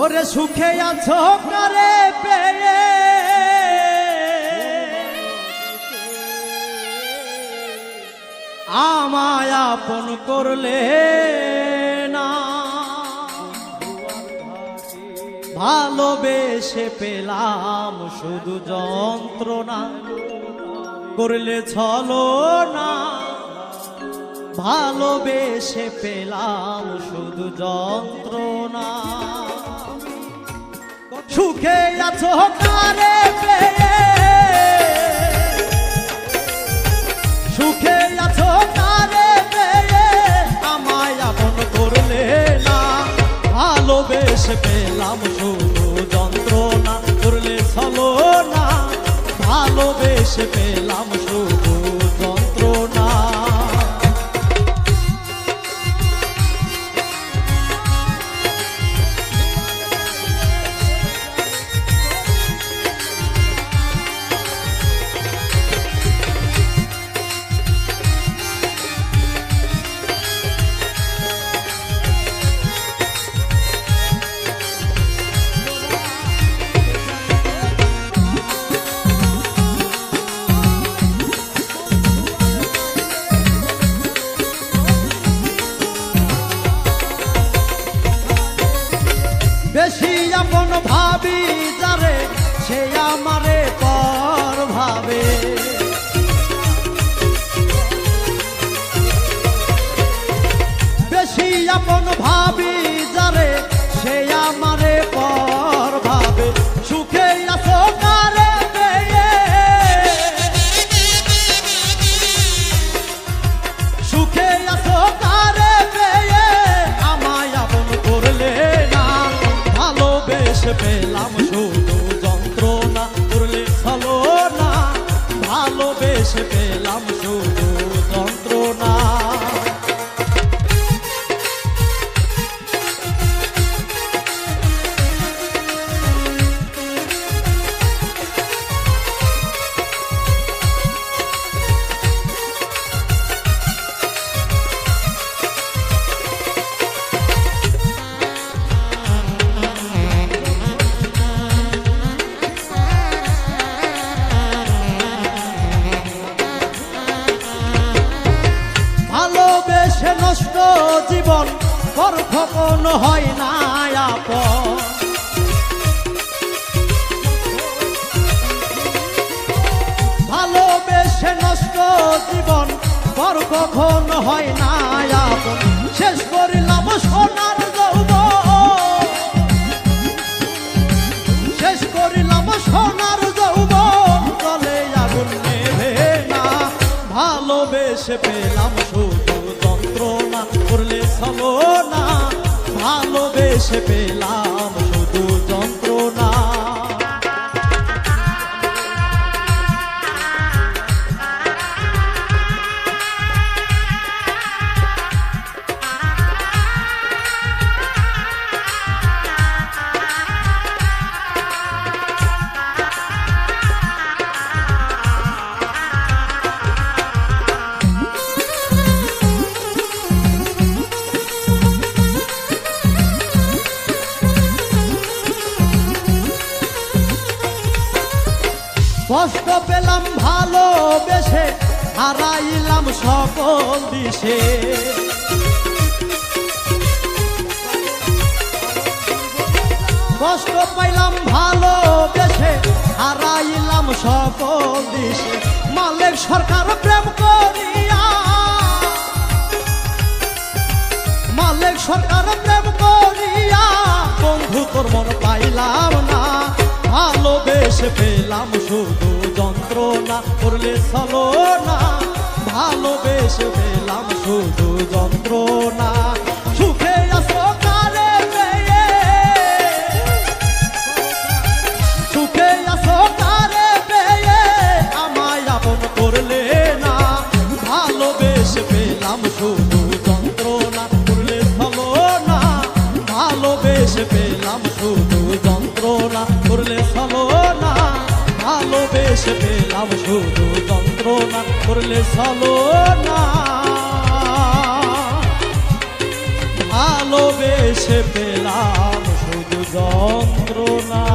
ওরে সুখে আছো কারে পেয়ে আমায় আপন করলে না, ভালোবেসে পেলাম শুধু যন্ত্রণা, করলে ছলনা। ভালোবেসে পেলাম শুধু যন্ত্রণা। সুখে আছো কারে পেয়ে, সুখে আছো কারে পেয়ে আমায় আপন করলে না, ভালোবেসে পেলাম শুধু যন্ত্রণা, করলে ছলনা। ভালোবেসে পেলাম শুধু যন্ত্রণা। বেশি আপন ভাবি যারে সে আমারে পর ভাবে, বেশি আপন ভাবি যারে সে আমারে পর ভাবে। সুখে আছো কারে পেয়ে, সুখে আছো কারে পেয়ে আমায় আপন করলে না, ভালোবেসে পেলাম শুধু যন্ত্রণা, করলে ছলনা। ভালোবেসে পেলাম শুধু যন্ত্রণা। ভালোবেসে নষ্ট জীবন পর কখনো হয় না আপন, ভালোবেসে নষ্ট জীবন পর কখনো হয় না আপন। শেষ করিলাম সোনার যৌবন, শেষ করিলাম সোনার যৌবন, জলে আগুন নেভে না। ভালোবেসে পেলাম শুধু যন্ত্রণা, করলে ছলনা। ভালোবেসে পেলাম শুধু যন্ত্রণা। কষ্ট পেলাম ভালোবেসে, হারাইলাম সকল দিশে। কষ্ট পাইলাম ভালোবেসে, হারাইলাম সকল দিশে। মালিক সরকার প্রেম করিয়া, মালিক সরকার প্রেম করিয়া বন্ধু তোর মন পাইলাম না। ভালোবেসে পেলাম শুধু যন্ত্রণা, করলে ছলনা। ভালোবেসে পেলাম শুধু যন্ত্রণা। সুখে আছো কারে পেয়ে, সুখে আছো কারে পেয়ে আমায় আপন করলে না, ভালোবেসে পেলাম শুধু যন্ত্রণা, করলে ছলনা। ভালোবেসে পেলাম শুধু যন্ত্রণা, করলে ছলনা। ভালোবেসে পেলাম শুধু যন্ত্রণা, করলে ছলনা। ভালোবেসে পেলাম শুধু যন্ত্রণা।